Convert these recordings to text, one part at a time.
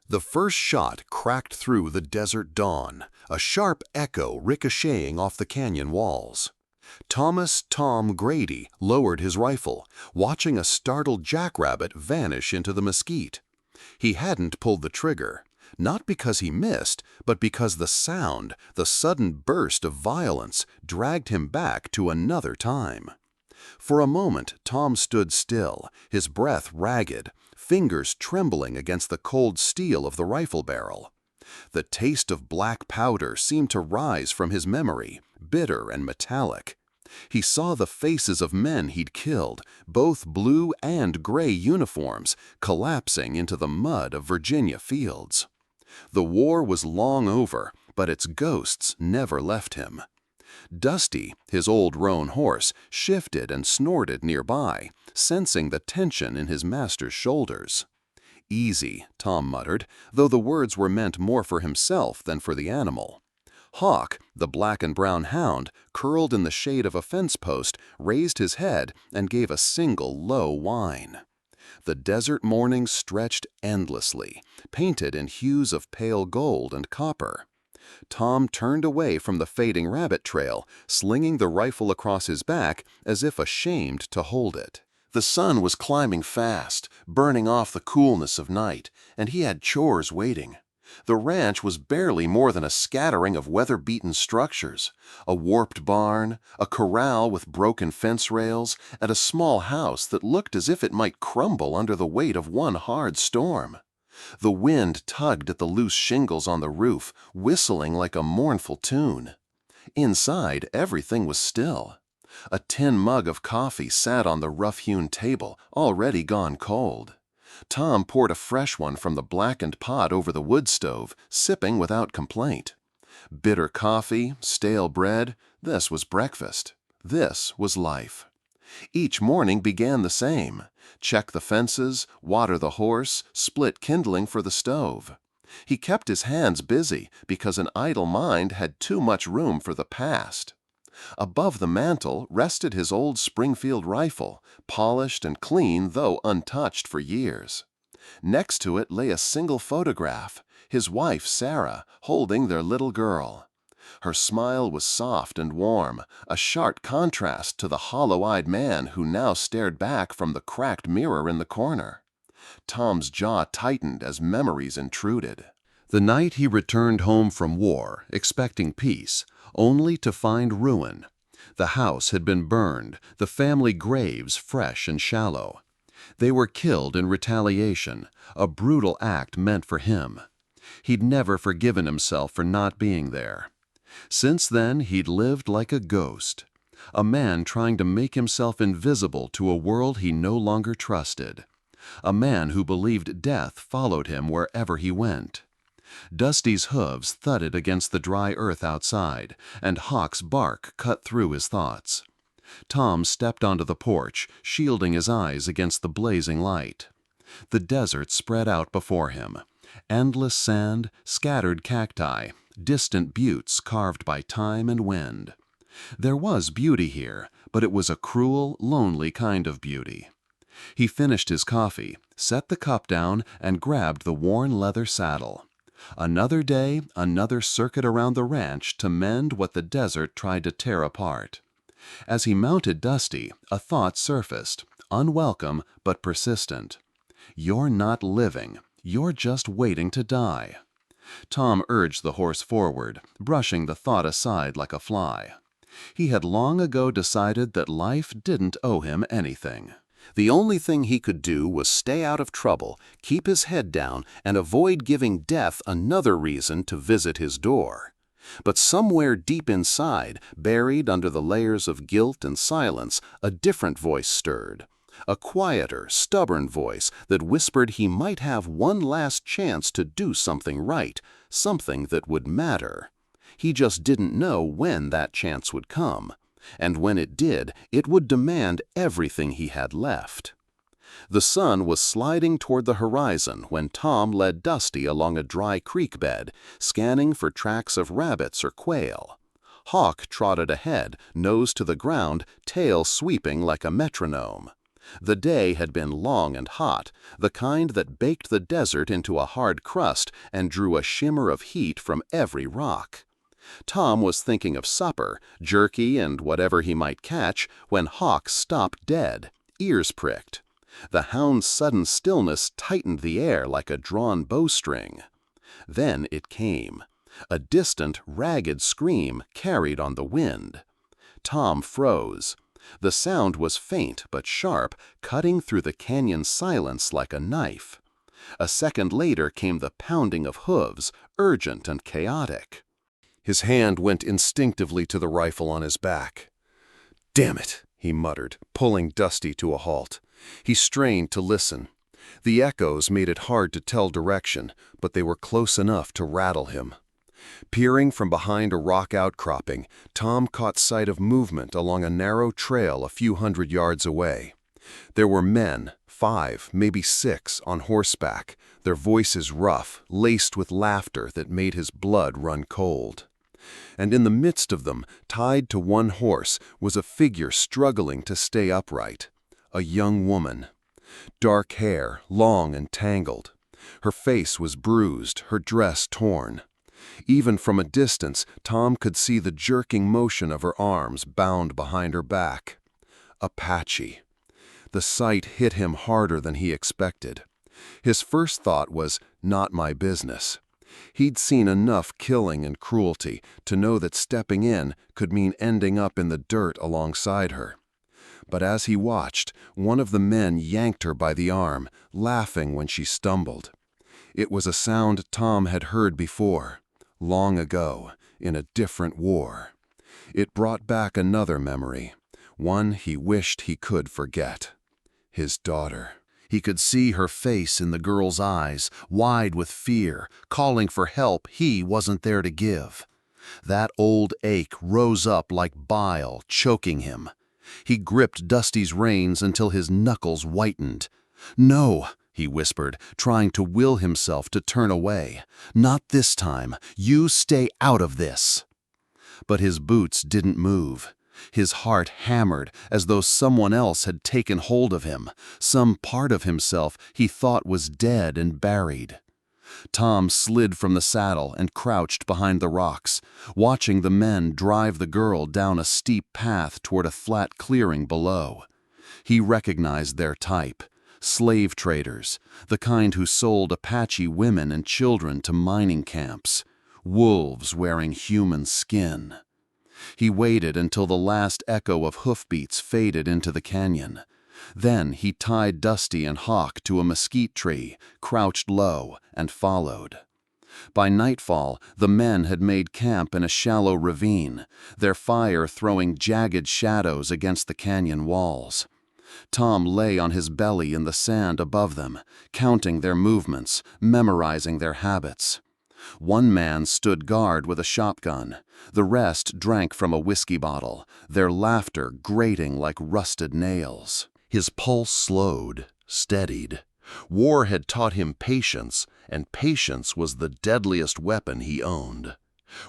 The first shot cracked through the desert dawn, a sharp echo ricocheting off the canyon walls. Thomas "Tom" Grady lowered his rifle, watching a startled jackrabbit vanish into the mesquite. He hadn't pulled the trigger, not because he missed, but because the sound, the sudden burst of violence, dragged him back to another time. For a moment, Tom stood still, his breath ragged, fingers trembling against the cold steel of the rifle barrel. The taste of black powder seemed to rise from his memory, bitter and metallic. He saw the faces of men he'd killed, both blue and gray uniforms, collapsing into the mud of Virginia fields. The war was long over, but its ghosts never left him. Dusty, his old roan horse, shifted and snorted nearby, sensing the tension in his master's shoulders. "Easy," Tom muttered, though the words were meant more for himself than for the animal. Hawk, the black and brown hound, curled in the shade of a fence post, raised his head and gave a single low whine. The desert morning stretched endlessly, painted in hues of pale gold and copper. Tom turned away from the fading rabbit trail, slinging the rifle across his back as if ashamed to hold it. The sun was climbing fast, burning off the coolness of night, and he had chores waiting. The ranch was barely more than a scattering of weather-beaten structures, a warped barn, a corral with broken fence rails, and a small house that looked as if it might crumble under the weight of one hard storm. The wind tugged at the loose shingles on the roof, whistling like a mournful tune. Inside, everything was still. A tin mug of coffee sat on the rough-hewn table, already gone cold. Tom poured a fresh one from the blackened pot over the wood stove, sipping without complaint. Bitter coffee, stale bread, this was breakfast. This was life. Each morning began the same. Check the fences, water the horse, split kindling for the stove. He kept his hands busy because an idle mind had too much room for the past. Above the mantel rested his old Springfield rifle, polished and clean though untouched for years. Next to it lay a single photograph, his wife Sarah, holding their little girl. Her smile was soft and warm, a sharp contrast to the hollow-eyed man who now stared back from the cracked mirror in the corner. Tom's jaw tightened as memories intruded. The night he returned home from war, expecting peace, only to find ruin. The house had been burned, the family graves fresh and shallow. They were killed in retaliation, a brutal act meant for him. He'd never forgiven himself for not being there. Since then, he'd lived like a ghost, a man trying to make himself invisible to a world he no longer trusted, a man who believed death followed him wherever he went. Dusty's hooves thudded against the dry earth outside, and Hawk's bark cut through his thoughts. Tom stepped onto the porch, shielding his eyes against the blazing light. The desert spread out before him. Endless sand, scattered cacti, distant buttes carved by time and wind. There was beauty here, but it was a cruel, lonely kind of beauty. He finished his coffee, set the cup down, and grabbed the worn leather saddle. Another day, another circuit around the ranch to mend what the desert tried to tear apart. As he mounted Dusty, a thought surfaced, unwelcome but persistent. You're not living. You're just waiting to die. Tom urged the horse forward, brushing the thought aside like a fly. He had long ago decided that life didn't owe him anything. The only thing he could do was stay out of trouble, keep his head down, and avoid giving death another reason to visit his door. But somewhere deep inside, buried under the layers of guilt and silence, a different voice stirred. A quieter, stubborn voice that whispered he might have one last chance to do something right, something that would matter. He just didn't know when that chance would come. And when it did, it would demand everything he had left. The sun was sliding toward the horizon when Tom led Dusty along a dry creek bed, scanning for tracks of rabbits or quail. Hawk trotted ahead, nose to the ground, tail sweeping like a metronome. The day had been long and hot, the kind that baked the desert into a hard crust and drew a shimmer of heat from every rock. Tom was thinking of supper, jerky and whatever he might catch, when Hawk stopped dead, ears pricked. The hound's sudden stillness tightened the air like a drawn bowstring. Then it came. A distant, ragged scream carried on the wind. Tom froze. The sound was faint but sharp, cutting through the canyon's silence like a knife. A second later came the pounding of hooves, urgent and chaotic. His hand went instinctively to the rifle on his back. "Damn it," he muttered, pulling Dusty to a halt. He strained to listen. The echoes made it hard to tell direction, but they were close enough to rattle him. Peering from behind a rock outcropping, Tom caught sight of movement along a narrow trail a few hundred yards away. There were men, 5, maybe 6, on horseback, their voices rough, laced with laughter that made his blood run cold. And in the midst of them, tied to one horse, was a figure struggling to stay upright. A young woman. Dark hair, long and tangled. Her face was bruised, her dress torn. Even from a distance, Tom could see the jerking motion of her arms bound behind her back. Apache. The sight hit him harder than he expected. His first thought was, not my business. He'd seen enough killing and cruelty to know that stepping in could mean ending up in the dirt alongside her. But as he watched, one of the men yanked her by the arm, laughing when she stumbled. It was a sound Tom had heard before, long ago, in a different war. It brought back another memory, one he wished he could forget. His daughter. He could see her face in the girl's eyes, wide with fear, calling for help he wasn't there to give. That old ache rose up like bile, choking him. He gripped Dusty's reins until his knuckles whitened. "No," he whispered, trying to will himself to turn away. "Not this time. You stay out of this." But his boots didn't move. His heart hammered as though someone else had taken hold of him, some part of himself he thought was dead and buried. Tom slid from the saddle and crouched behind the rocks, watching the men drive the girl down a steep path toward a flat clearing below. He recognized their type. Slave traders, the kind who sold Apache women and children to mining camps. Wolves wearing human skin. He waited until the last echo of hoofbeats faded into the canyon. Then he tied Dusty and Hawk to a mesquite tree, crouched low, and followed. By nightfall, the men had made camp in a shallow ravine, their fire throwing jagged shadows against the canyon walls. Tom lay on his belly in the sand above them, counting their movements, memorizing their habits. One man stood guard with a shotgun. The rest drank from a whiskey bottle, their laughter grating like rusted nails. His pulse slowed, steadied. War had taught him patience, and patience was the deadliest weapon he owned.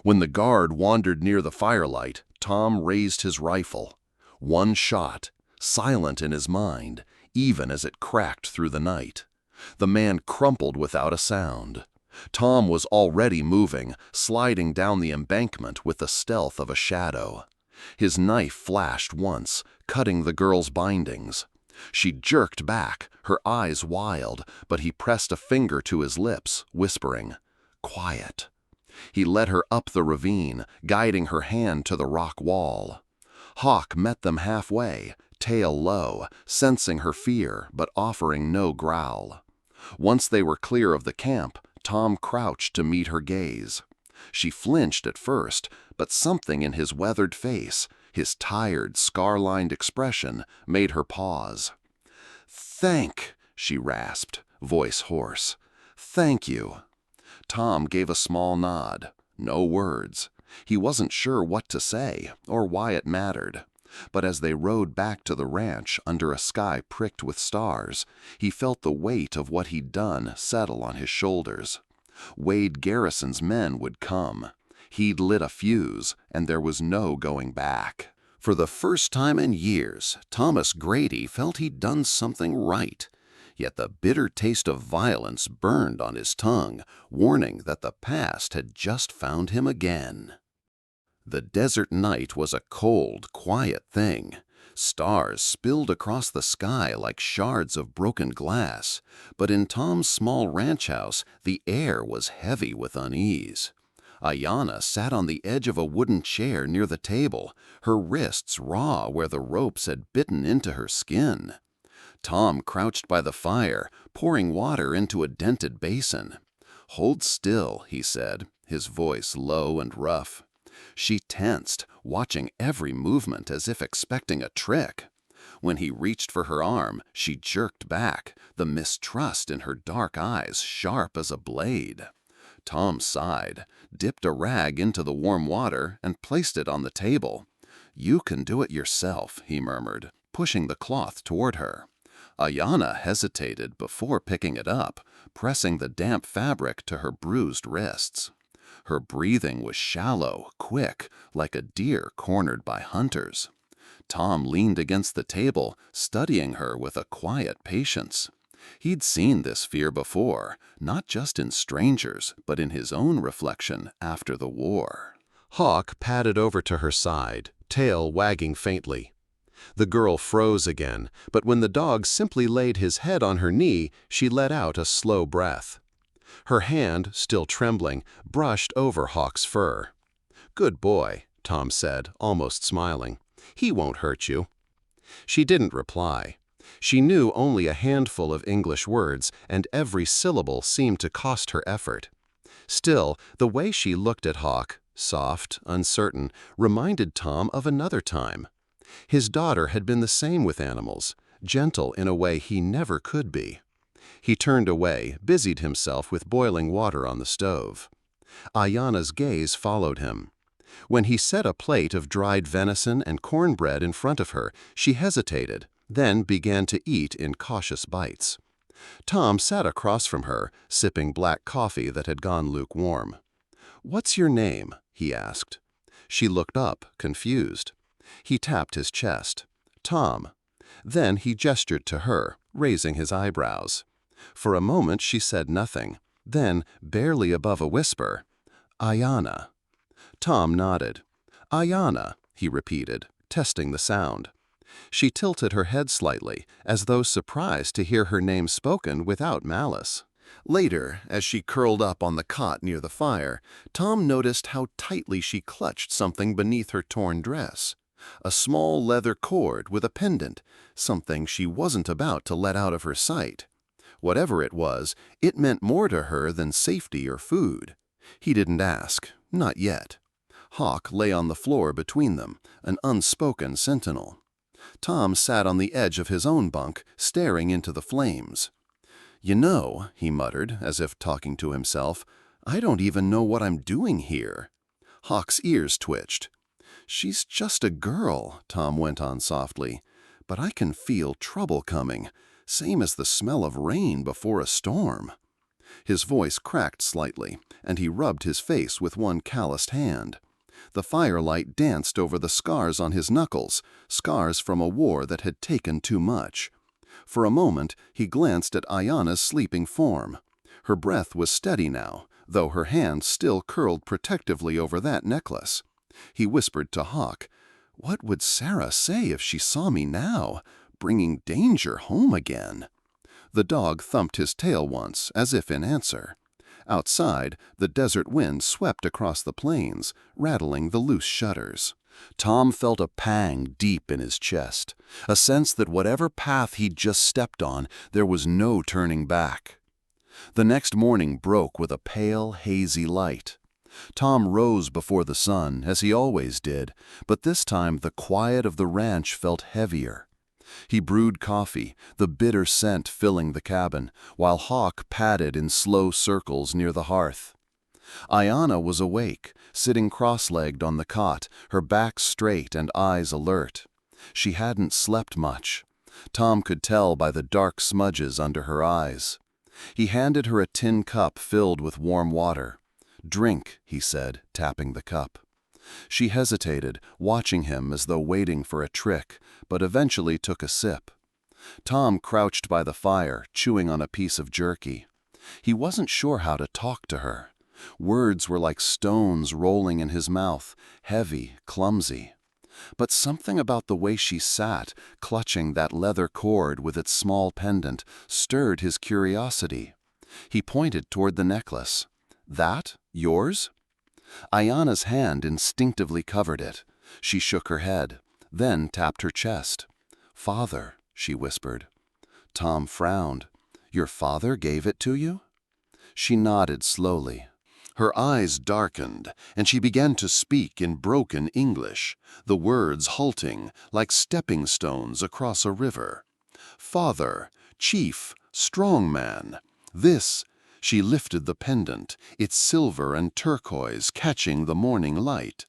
When the guard wandered near the firelight, Tom raised his rifle. One shot, silent in his mind, even as it cracked through the night. The man crumpled without a sound. Tom was already moving, sliding down the embankment with the stealth of a shadow. His knife flashed once, cutting the girl's bindings. She jerked back, her eyes wild, but he pressed a finger to his lips, whispering, "Quiet." He led her up the ravine, guiding her hand to the rock wall. Hawk met them halfway, tail low, sensing her fear but offering no growl. Once they were clear of the camp, Tom crouched to meet her gaze. She flinched at first, but something in his weathered face, his tired, scar-lined expression, made her pause. "Thank," she rasped, voice hoarse. "Thank you." Tom gave a small nod. No words. He wasn't sure what to say, or why it mattered. But as they rode back to the ranch under a sky pricked with stars, he felt the weight of what he'd done settle on his shoulders. Wade Garrison's men would come. He'd lit a fuse, and there was no going back. For the first time in years, Thomas Grady felt he'd done something right. Yet the bitter taste of violence burned on his tongue, warning that the past had just found him again. The desert night was a cold, quiet thing. Stars spilled across the sky like shards of broken glass, but in Tom's small ranch house, the air was heavy with unease. Ayanna sat on the edge of a wooden chair near the table, her wrists raw where the ropes had bitten into her skin. Tom crouched by the fire, pouring water into a dented basin. "Hold still," he said, his voice low and rough. She tensed, watching every movement as if expecting a trick. When he reached for her arm, she jerked back, the mistrust in her dark eyes sharp as a blade. Tom sighed, dipped a rag into the warm water, and placed it on the table. "You can do it yourself," he murmured, pushing the cloth toward her. Ayanna hesitated before picking it up, pressing the damp fabric to her bruised wrists. Her breathing was shallow, quick, like a deer cornered by hunters. Tom leaned against the table, studying her with a quiet patience. He'd seen this fear before, not just in strangers, but in his own reflection after the war. Hawk padded over to her side, tail wagging faintly. The girl froze again, but when the dog simply laid his head on her knee, she let out a slow breath. Her hand, still trembling, brushed over Hawk's fur. "Good boy," Tom said, almost smiling. "He won't hurt you." She didn't reply. She knew only a handful of English words, and every syllable seemed to cost her effort. Still, the way she looked at Hawk, soft, uncertain, reminded Tom of another time. His daughter had been the same with animals, gentle in a way he never could be. He turned away, busied himself with boiling water on the stove. Ayanna's gaze followed him. When he set a plate of dried venison and cornbread in front of her, she hesitated, then began to eat in cautious bites. Tom sat across from her, sipping black coffee that had gone lukewarm. "What's your name?" he asked. She looked up, confused. He tapped his chest. "Tom." Then he gestured to her, raising his eyebrows. For a moment she said nothing. Then, barely above a whisper, "Ayanna." Tom nodded. "Ayanna," he repeated, testing the sound. She tilted her head slightly, as though surprised to hear her name spoken without malice. Later, as she curled up on the cot near the fire, Tom noticed how tightly she clutched something beneath her torn dress. A small leather cord with a pendant, something she wasn't about to let out of her sight. Whatever it was, it meant more to her than safety or food. He didn't ask, not yet. Hawk lay on the floor between them, an unspoken sentinel. Tom sat on the edge of his own bunk, staring into the flames. "You know," he muttered, as if talking to himself, "I don't even know what I'm doing here." Hawk's ears twitched. "She's just a girl," Tom went on softly, "but I can feel trouble coming, same as the smell of rain before a storm." His voice cracked slightly, and he rubbed his face with one calloused hand. The firelight danced over the scars on his knuckles, scars from a war that had taken too much. For a moment, he glanced at Ayanna's sleeping form. Her breath was steady now, though her hand still curled protectively over that necklace. He whispered to Hawk, "What would Sarah say if she saw me now, bringing danger home again?" The dog thumped his tail once, as if in answer. Outside, the desert wind swept across the plains, rattling the loose shutters. Tom felt a pang deep in his chest, a sense that whatever path he'd just stepped on, there was no turning back. The next morning broke with a pale, hazy light. Tom rose before the sun, as he always did, but this time the quiet of the ranch felt heavier. He brewed coffee, the bitter scent filling the cabin, while Hawk padded in slow circles near the hearth. Ayanna was awake, sitting cross-legged on the cot, her back straight and eyes alert. She hadn't slept much. Tom could tell by the dark smudges under her eyes. He handed her a tin cup filled with warm water. "Drink," he said, tapping the cup. She hesitated, watching him as though waiting for a trick, but eventually took a sip. Tom crouched by the fire, chewing on a piece of jerky. He wasn't sure how to talk to her. Words were like stones rolling in his mouth, heavy, clumsy. But something about the way she sat, clutching that leather cord with its small pendant, stirred his curiosity. He pointed toward the necklace. "That? Yours?" Ayana's hand instinctively covered it. She shook her head, then tapped her chest. "Father," she whispered. Tom frowned. "Your father gave it to you?" She nodded slowly. Her eyes darkened, and she began to speak in broken English, the words halting like stepping stones across a river. "Father, chief, strong man, this—" She lifted the pendant, its silver and turquoise catching the morning light.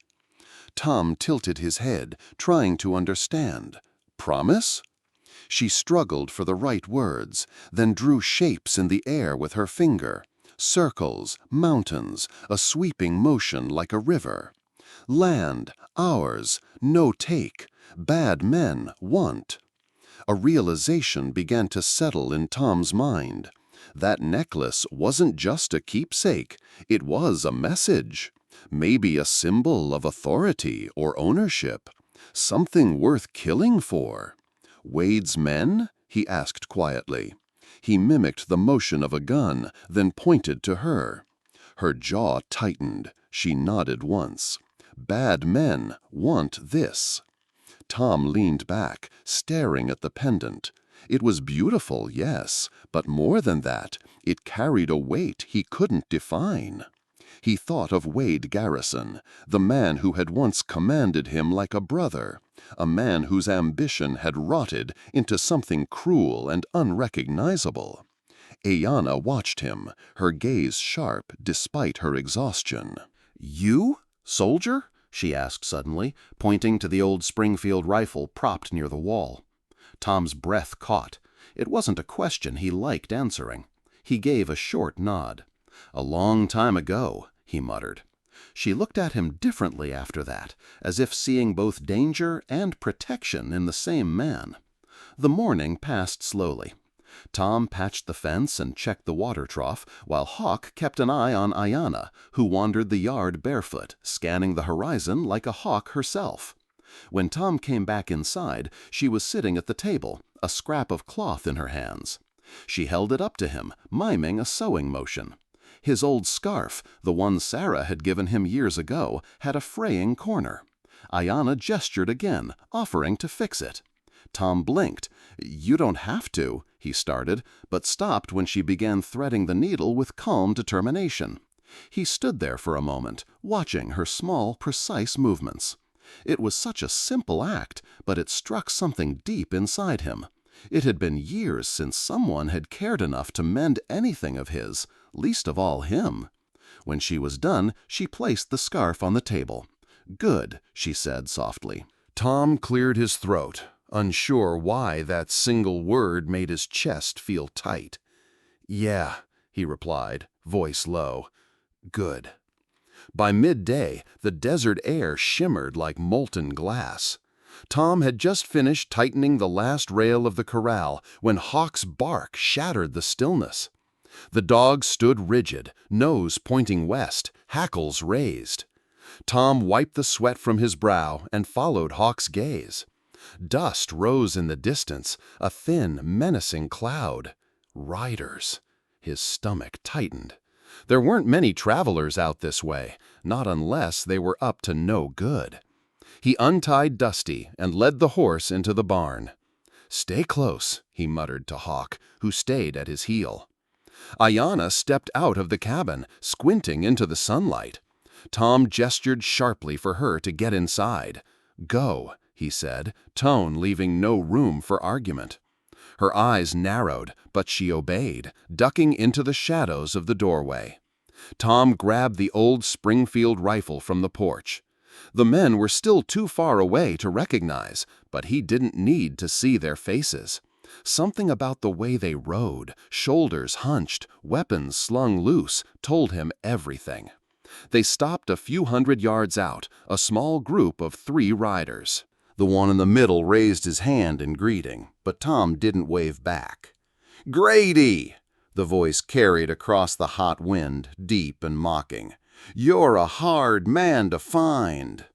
Tom tilted his head, trying to understand. "Promise?" She struggled for the right words, then drew shapes in the air with her finger. Circles, mountains, a sweeping motion like a river. "Land, ours, no take, bad men, want." A realization began to settle in Tom's mind. That necklace wasn't just a keepsake, it was a message. Maybe a symbol of authority or ownership. Something worth killing for. "Wade's men?" he asked quietly. He mimicked the motion of a gun, then pointed to her. Her jaw tightened. She nodded once. "Bad men want this." Tom leaned back, staring at the pendant. It was beautiful, yes, but more than that, it carried a weight he couldn't define. He thought of Wade Garrison, the man who had once commanded him like a brother, a man whose ambition had rotted into something cruel and unrecognizable. Ayana watched him, her gaze sharp despite her exhaustion. "You, soldier?" she asked suddenly, pointing to the old Springfield rifle propped near the wall. Tom's breath caught. It wasn't a question he liked answering. He gave a short nod. "A long time ago," he muttered. She looked at him differently after that, as if seeing both danger and protection in the same man. The morning passed slowly. Tom patched the fence and checked the water trough, while Hawk kept an eye on Ayana, who wandered the yard barefoot, scanning the horizon like a hawk herself. When Tom came back inside, she was sitting at the table, a scrap of cloth in her hands. She held it up to him, miming a sewing motion. His old scarf, the one Sarah had given him years ago, had a fraying corner. Ayana gestured again, offering to fix it. Tom blinked. "You don't have to," he started, but stopped when she began threading the needle with calm determination. He stood there for a moment, watching her small, precise movements. It was such a simple act, but it struck something deep inside him. It had been years since someone had cared enough to mend anything of his, least of all him. When she was done, she placed the scarf on the table. "Good," she said softly. Tom cleared his throat, unsure why that single word made his chest feel tight. "Yeah," he replied, voice low. "Good." By midday, the desert air shimmered like molten glass. Tom had just finished tightening the last rail of the corral when Hawk's bark shattered the stillness. The dog stood rigid, nose pointing west, hackles raised. Tom wiped the sweat from his brow and followed Hawk's gaze. Dust rose in the distance, a thin, menacing cloud. Riders. His stomach tightened. There weren't many travelers out this way, not unless they were up to no good. He untied Dusty and led the horse into the barn. "Stay close," he muttered to Hawk, who stayed at his heel. Ayana stepped out of the cabin, squinting into the sunlight. Tom gestured sharply for her to get inside. "Go," he said, tone leaving no room for argument. Her eyes narrowed, but she obeyed, ducking into the shadows of the doorway. Tom grabbed the old Springfield rifle from the porch. The men were still too far away to recognize, but he didn't need to see their faces. Something about the way they rode, shoulders hunched, weapons slung loose, told him everything. They stopped a few hundred yards out, a small group of 3 riders. The one in the middle raised his hand in greeting, but Tom didn't wave back. "Grady!" The voice carried across the hot wind, deep and mocking. "You're a hard man to find."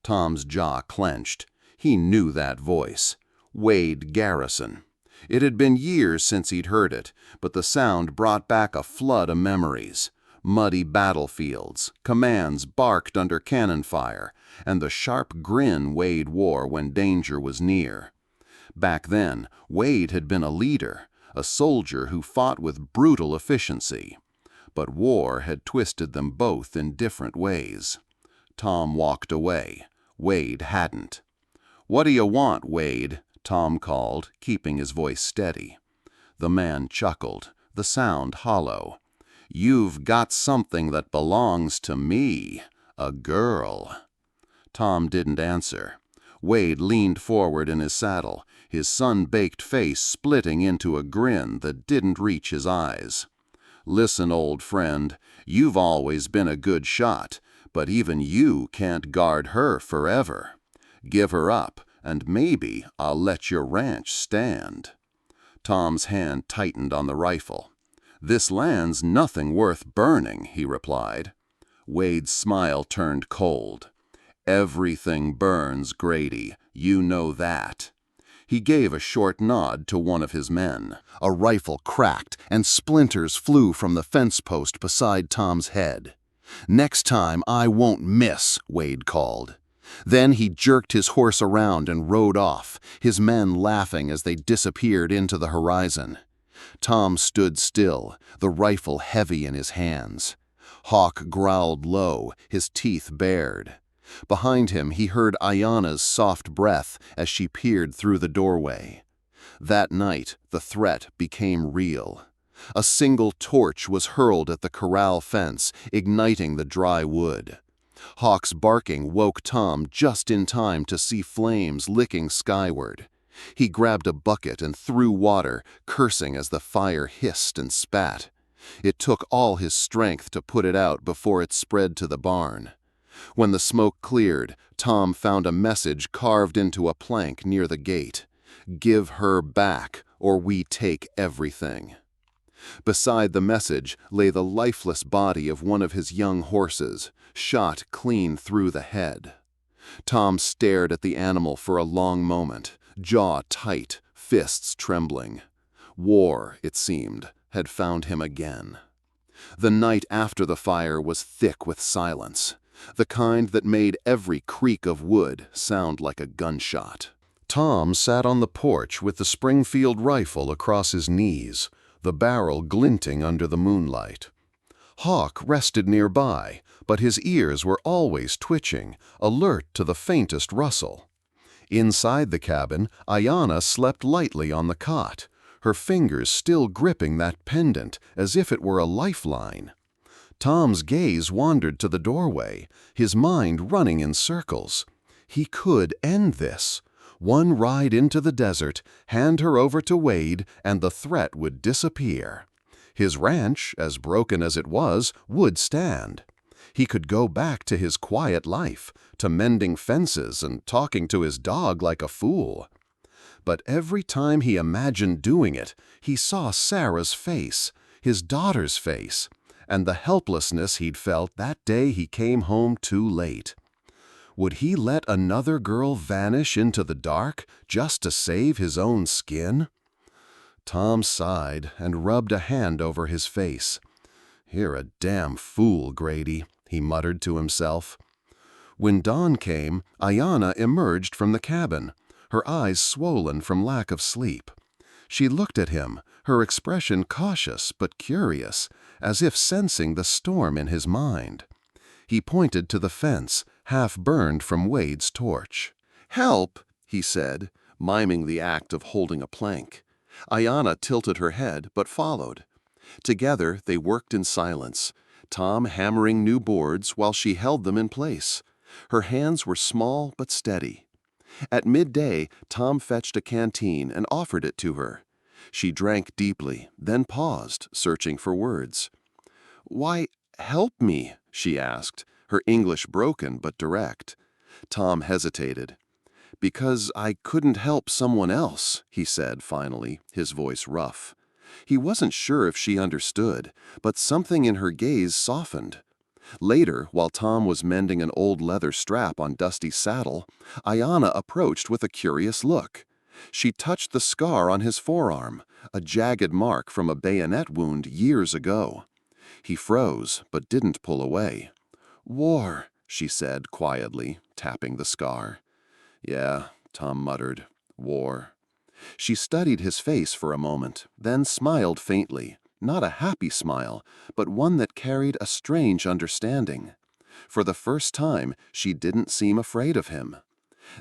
Tom's jaw clenched. He knew that voice. Wade Garrison. It had been years since he'd heard it, but the sound brought back a flood of memories. Muddy battlefields, commands barked under cannon fire, and the sharp grin Wade wore when danger was near. Back then, Wade had been a leader, a soldier who fought with brutal efficiency. But war had twisted them both in different ways. Tom walked away. Wade hadn't. "What do you want, Wade?" Tom called, keeping his voice steady. The man chuckled, the sound hollow. "You've got something that belongs to me, a girl." Tom didn't answer. Wade leaned forward in his saddle, his sun-baked face splitting into a grin that didn't reach his eyes. "Listen, old friend, you've always been a good shot, but even you can't guard her forever. Give her up, and maybe I'll let your ranch stand." Tom's hand tightened on the rifle. "This land's nothing worth burning," he replied. Wade's smile turned cold. "Everything burns, Grady. You know that." He gave a short nod to one of his men. A rifle cracked, and splinters flew from the fence post beside Tom's head. "Next time I won't miss," Wade called. Then he jerked his horse around and rode off, his men laughing as they disappeared into the horizon. Tom stood still, the rifle heavy in his hands. Hawk growled low, his teeth bared. Behind him he heard Ayanna's soft breath as she peered through the doorway. That night the threat became real. A single torch was hurled at the corral fence, igniting the dry wood. Hawk's barking woke Tom just in time to see flames licking skyward. He grabbed a bucket and threw water, cursing as the fire hissed and spat. It took all his strength to put it out before it spread to the barn. When the smoke cleared, Tom found a message carved into a plank near the gate. "Give her back, or we take everything." Beside the message lay the lifeless body of one of his young horses, shot clean through the head. Tom stared at the animal for a long moment, jaw tight, fists trembling. War, it seemed, had found him again. The night after the fire was thick with silence, the kind that made every creak of wood sound like a gunshot. Tom sat on the porch with the Springfield rifle across his knees, the barrel glinting under the moonlight. Hawk rested nearby, but his ears were always twitching, alert to the faintest rustle. Inside the cabin, Ayanna slept lightly on the cot, her fingers still gripping that pendant as if it were a lifeline. Tom's gaze wandered to the doorway, his mind running in circles. He could end this. One ride into the desert, hand her over to Wade, and the threat would disappear. His ranch, as broken as it was, would stand. He could go back to his quiet life, to mending fences and talking to his dog like a fool. But every time he imagined doing it, he saw Sarah's face, his daughter's face, and the helplessness he'd felt that day he came home too late. Would he let another girl vanish into the dark just to save his own skin? Tom sighed and rubbed a hand over his face. "You're a damn fool, Grady," he muttered to himself. When dawn came, Ayanna emerged from the cabin, her eyes swollen from lack of sleep. She looked at him, her expression cautious but curious, as if sensing the storm in his mind. He pointed to the fence, half burned from Wade's torch. "Help!" he said, miming the act of holding a plank. Ayanna tilted her head but followed. Together they worked in silence, Tom hammering new boards while she held them in place. Her hands were small but steady. At midday, Tom fetched a canteen and offered it to her. She drank deeply, then paused, searching for words. "Why, help me," she asked, her English broken but direct. Tom hesitated. "Because I couldn't help someone else," he said finally, his voice rough. He wasn't sure if she understood, but something in her gaze softened. Later, while Tom was mending an old leather strap on Dusty's saddle, Ayanna approached with a curious look. She touched the scar on his forearm, a jagged mark from a bayonet wound years ago. He froze, but didn't pull away. "War," she said quietly, tapping the scar. "Yeah," Tom muttered. "War." She studied his face for a moment, then smiled faintly. Not a happy smile, but one that carried a strange understanding. For the first time, she didn't seem afraid of him.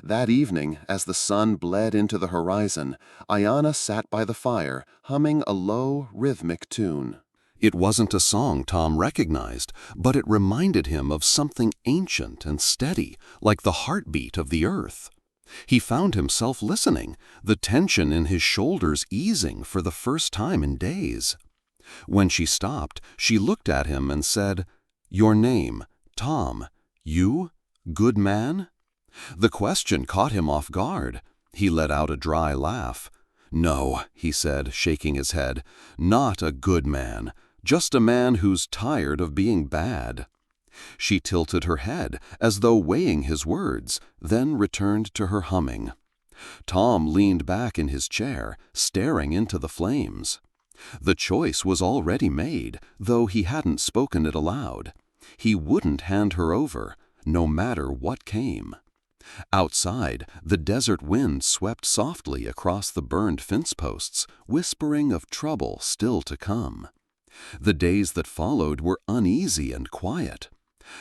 That evening, as the sun bled into the horizon, Ayanna sat by the fire, humming a low, rhythmic tune. It wasn't a song Tom recognized, but it reminded him of something ancient and steady, like the heartbeat of the earth. He found himself listening, the tension in his shoulders easing for the first time in days. When she stopped, she looked at him and said, "Your name, Tom. You? Good man?" The question caught him off guard. He let out a dry laugh. "No," he said, shaking his head, "not a good man. Just a man who's tired of being bad." She tilted her head, as though weighing his words, then returned to her humming. Tom leaned back in his chair, staring into the flames. The choice was already made, though he hadn't spoken it aloud. He wouldn't hand her over, no matter what came. Outside, the desert wind swept softly across the burned fence posts, whispering of trouble still to come. The days that followed were uneasy and quiet.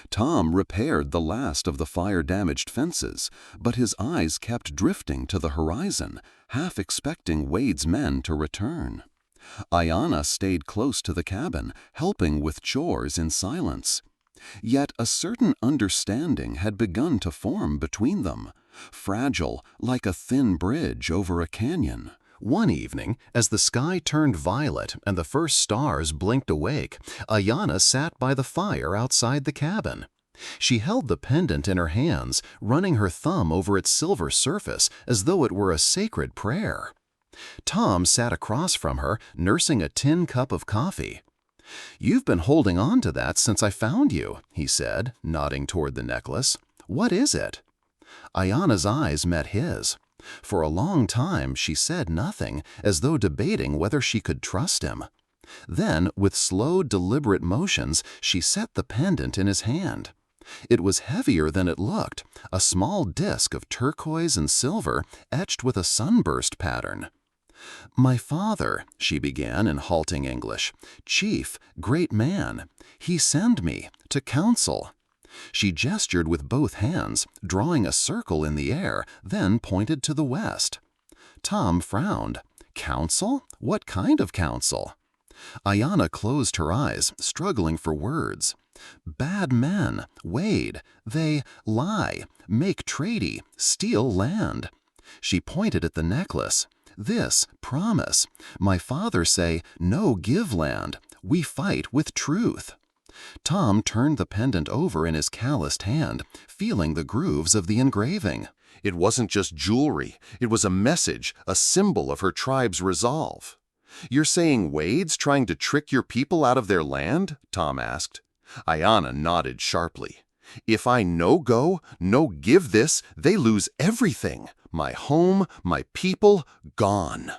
Tom repaired the last of the fire-damaged fences, but his eyes kept drifting to the horizon, half expecting Wade's men to return. Ayanna stayed close to the cabin, helping with chores in silence. Yet a certain understanding had begun to form between them, fragile like a thin bridge over a canyon. One evening, as the sky turned violet and the first stars blinked awake, Ayanna sat by the fire outside the cabin. She held the pendant in her hands, running her thumb over its silver surface as though it were a sacred prayer. Tom sat across from her, nursing a tin cup of coffee. "You've been holding on to that since I found you," he said, nodding toward the necklace. "What is it?" Ayanna's eyes met his. For a long time she said nothing, as though debating whether she could trust him. Then, with slow, deliberate motions, she set the pendant in his hand. It was heavier than it looked, a small disc of turquoise and silver etched with a sunburst pattern. "My father," she began in halting English, "chief, great man, he send me to council." She gestured with both hands, drawing a circle in the air, then pointed to the west. Tom frowned. "Council? What kind of council?" Ayanna closed her eyes, struggling for words. "Bad men, Wade, they lie, make treaty, steal land." She pointed at the necklace. "This, promise. My father say, no give land. We fight with truth." Tom turned the pendant over in his calloused hand, feeling the grooves of the engraving. It wasn't just jewelry. It was a message, a symbol of her tribe's resolve. "You're saying Wade's trying to trick your people out of their land?" Tom asked. Ayanna nodded sharply. "If I no go, no give this, they lose everything. My home, my people, gone."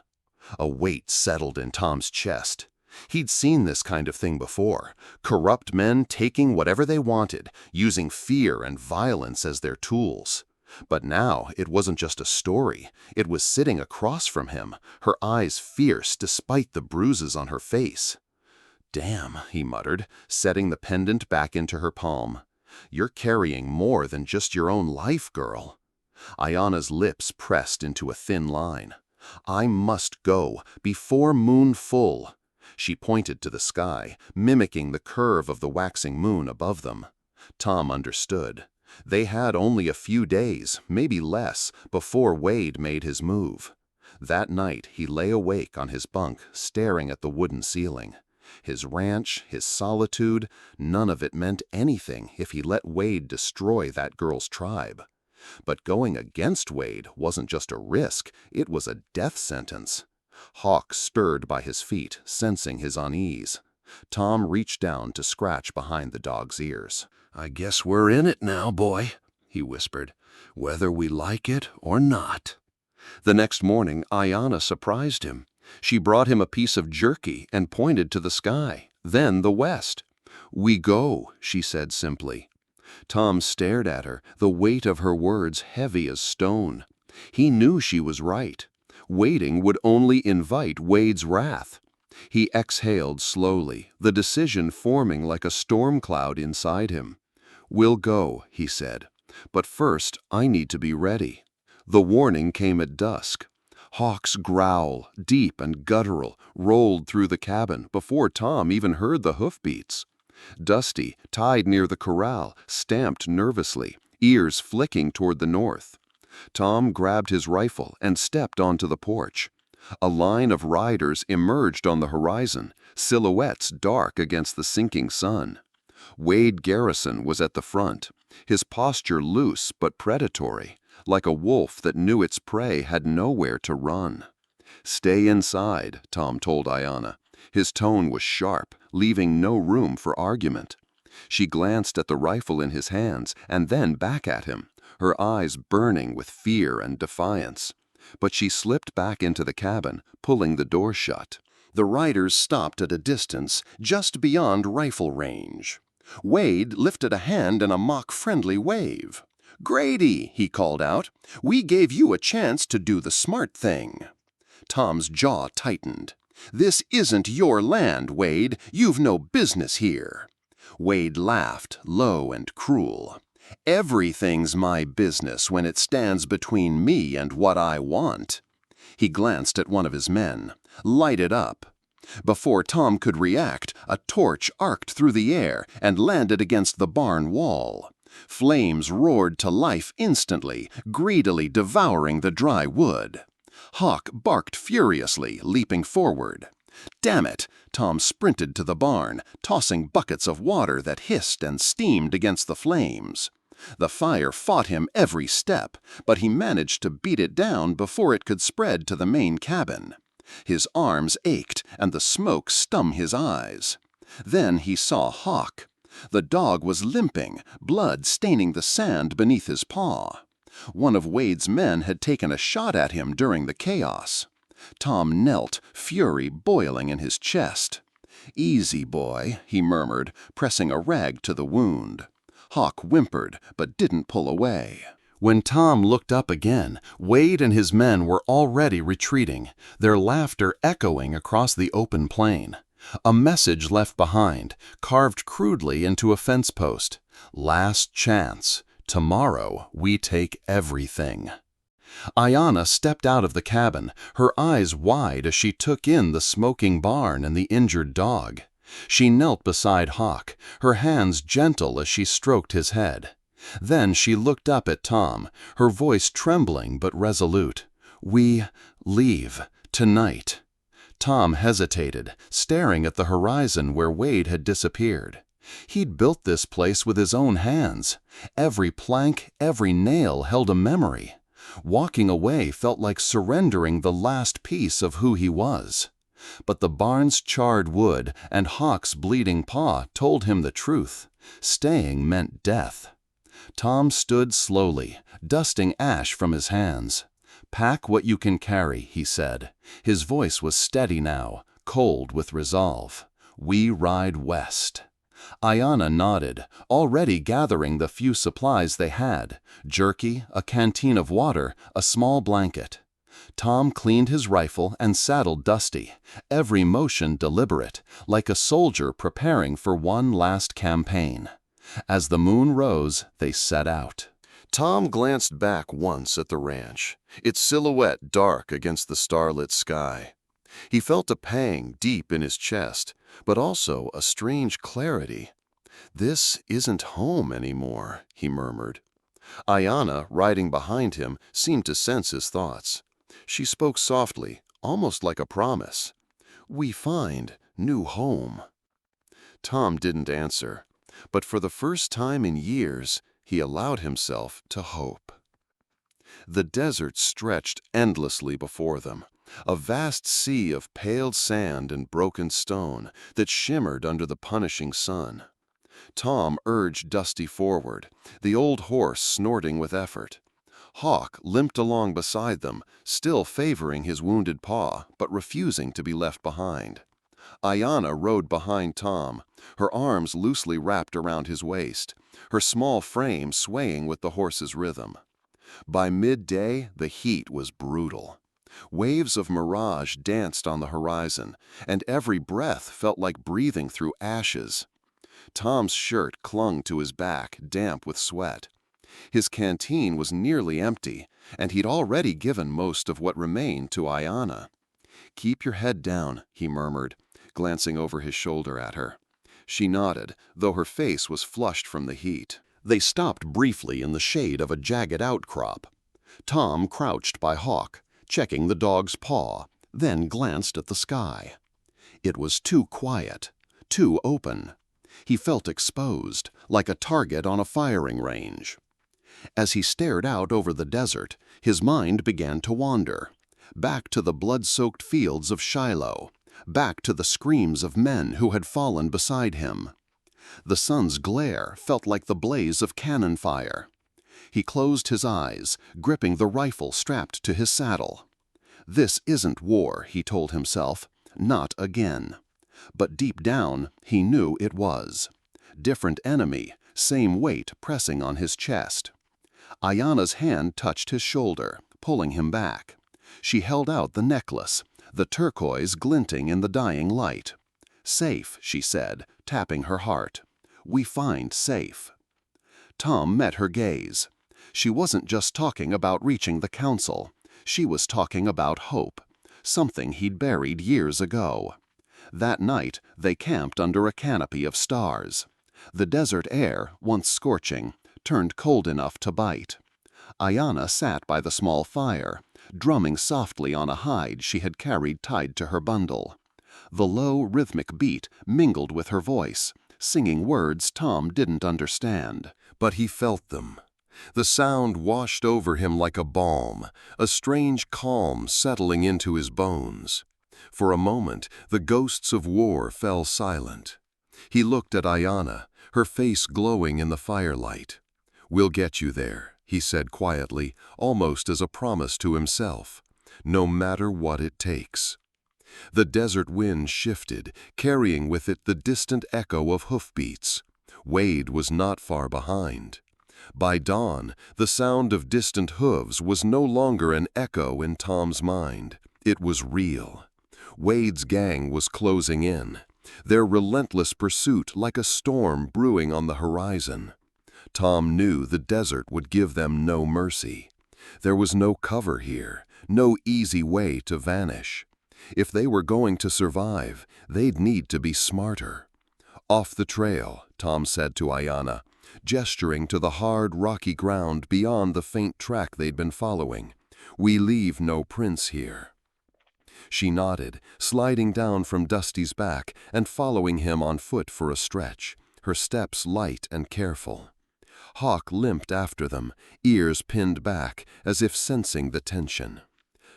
A weight settled in Tom's chest. He'd seen this kind of thing before, corrupt men taking whatever they wanted, using fear and violence as their tools. But now it wasn't just a story. It was sitting across from him, her eyes fierce despite the bruises on her face. "Damn," he muttered, setting the pendant back into her palm. "You're carrying more than just your own life, girl." Ayanna's lips pressed into a thin line. "I must go, before moon full." She pointed to the sky, mimicking the curve of the waxing moon above them. Tom understood. They had only a few days, maybe less, before Wade made his move. That night he lay awake on his bunk, staring at the wooden ceiling. His ranch, his solitude, none of it meant anything if he let Wade destroy that girl's tribe. But going against Wade wasn't just a risk, it was a death sentence. Hawk stirred by his feet, sensing his unease. Tom reached down to scratch behind the dog's ears. "I guess we're in it now, boy," he whispered, "whether we like it or not." The next morning, Ayanna surprised him. She brought him a piece of jerky and pointed to the sky, then the west. "We go," she said simply. Tom stared at her, the weight of her words heavy as stone. He knew she was right. Waiting would only invite Wade's wrath. He exhaled slowly, the decision forming like a storm cloud inside him. "We'll go," he said, "but first I need to be ready." The warning came at dusk. Hawk's growl, deep and guttural, rolled through the cabin before Tom even heard the hoofbeats. Dusty, tied near the corral, stamped nervously, ears flicking toward the north. Tom grabbed his rifle and stepped onto the porch. A line of riders emerged on the horizon, silhouettes dark against the sinking sun. Wade Garrison was at the front, his posture loose but predatory, like a wolf that knew its prey had nowhere to run. "Stay inside," Tom told Ayanna. His tone was sharp, leaving no room for argument. She glanced at the rifle in his hands and then back at him, her eyes burning with fear and defiance. But she slipped back into the cabin, pulling the door shut. The riders stopped at a distance, just beyond rifle range. Wade lifted a hand in a mock-friendly wave. "Grady," he called out, "we gave you a chance to do the smart thing." Tom's jaw tightened. "This isn't your land, Wade. You've no business here." Wade laughed, low and cruel. "Everything's my business when it stands between me and what I want." He glanced at one of his men. "Light it up." Before Tom could react, a torch arced through the air and landed against the barn wall. Flames roared to life instantly, greedily devouring the dry wood. Hawk barked furiously, leaping forward. "Damn it!" Tom sprinted to the barn, tossing buckets of water that hissed and steamed against the flames. The fire fought him every step, but he managed to beat it down before it could spread to the main cabin. His arms ached, and the smoke stung his eyes. Then he saw Hawk. The dog was limping, blood staining the sand beneath his paw. One of Wade's men had taken a shot at him during the chaos. Tom knelt, fury boiling in his chest. "Easy, boy," he murmured, pressing a rag to the wound. Hawk whimpered, but didn't pull away. When Tom looked up again, Wade and his men were already retreating, their laughter echoing across the open plain. A message left behind, carved crudely into a fence post. "Last chance. Tomorrow we take everything." Ayanna stepped out of the cabin, her eyes wide as she took in the smoking barn and the injured dog. She knelt beside Hawk, her hands gentle as she stroked his head. Then she looked up at Tom, her voice trembling but resolute. "We leave tonight." Tom hesitated, staring at the horizon where Wade had disappeared. He'd built this place with his own hands. Every plank, every nail held a memory. Walking away felt like surrendering the last piece of who he was. But the barn's charred wood and Hawk's bleeding paw told him the truth. Staying meant death. Tom stood slowly, dusting ash from his hands. "Pack what you can carry," he said. His voice was steady now, cold with resolve. "We ride west." Ayanna nodded, already gathering the few supplies they had: jerky, a canteen of water, a small blanket. Tom cleaned his rifle and saddled Dusty, every motion deliberate, like a soldier preparing for one last campaign. As the moon rose, they set out. Tom glanced back once at the ranch, its silhouette dark against the starlit sky. He felt a pang deep in his chest, but also a strange clarity. "This isn't home anymore," he murmured. Ayanna, riding behind him, seemed to sense his thoughts. She spoke softly, almost like a promise. "We find new home. Tom didn't answer, but for the first time in years, he allowed himself to hope. The desert stretched endlessly before them, a vast sea of pale sand and broken stone that shimmered under the punishing sun. Tom urged Dusty forward, the old horse snorting with effort. Hawk limped along beside them, still favoring his wounded paw, but refusing to be left behind. Ayanna rode behind Tom, her arms loosely wrapped around his waist, her small frame swaying with the horse's rhythm. By midday, the heat was brutal. Waves of mirage danced on the horizon, and every breath felt like breathing through ashes. Tom's shirt clung to his back, damp with sweat. His canteen was nearly empty, and he'd already given most of what remained to Ayanna. "Keep your head down," he murmured, glancing over his shoulder at her. She nodded, though her face was flushed from the heat. They stopped briefly in the shade of a jagged outcrop. Tom crouched by Hawk, checking the dog's paw, then glanced at the sky. It was too quiet, too open. He felt exposed, like a target on a firing range. As he stared out over the desert, his mind began to wander. Back to the blood-soaked fields of Shiloh, back to the screams of men who had fallen beside him. The sun's glare felt like the blaze of cannon fire. He closed his eyes, gripping the rifle strapped to his saddle. "This isn't war," he told himself, "not again." But deep down, he knew it was. Different enemy, same weight pressing on his chest. Ayanna's hand touched his shoulder, pulling him back. She held out the necklace, the turquoise glinting in the dying light. "Safe," she said, tapping her heart. "We find safe." Tom met her gaze. She wasn't just talking about reaching the council. She was talking about hope, something he'd buried years ago. That night, they camped under a canopy of stars. The desert air, once scorching, turned cold enough to bite. Ayanna sat by the small fire, drumming softly on a hide she had carried tied to her bundle. The low, rhythmic beat mingled with her voice, singing words Tom didn't understand, but he felt them. The sound washed over him like a balm, a strange calm settling into his bones. For a moment, the ghosts of war fell silent. He looked at Ayanna, her face glowing in the firelight. "We'll get you there," he said quietly, almost as a promise to himself. "No matter what it takes." The desert wind shifted, carrying with it the distant echo of hoofbeats. Wade was not far behind. By dawn, the sound of distant hooves was no longer an echo in Tom's mind. It was real. Wade's gang was closing in, their relentless pursuit like a storm brewing on the horizon. Tom knew the desert would give them no mercy. There was no cover here, no easy way to vanish. If they were going to survive, they'd need to be smarter. "Off the trail," Tom said to Ayanna, gesturing to the hard, rocky ground beyond the faint track they'd been following. "We leave no prints here." She nodded, sliding down from Dusty's back and following him on foot for a stretch, her steps light and careful. Hawk limped after them, ears pinned back, as if sensing the tension.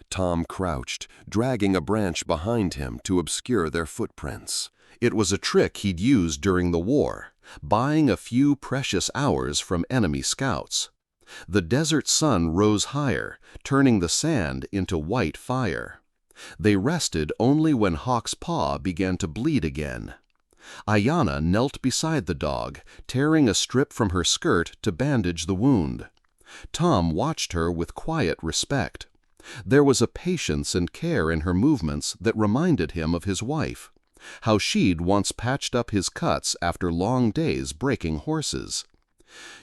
Tom crouched, dragging a branch behind him to obscure their footprints. It was a trick he'd used during the war, buying a few precious hours from enemy scouts. The desert sun rose higher, turning the sand into white fire. They rested only when Hawk's paw began to bleed again. Ayanna knelt beside the dog, tearing a strip from her skirt to bandage the wound. Tom watched her with quiet respect. There was a patience and care in her movements that reminded him of his wife, how she'd once patched up his cuts after long days breaking horses.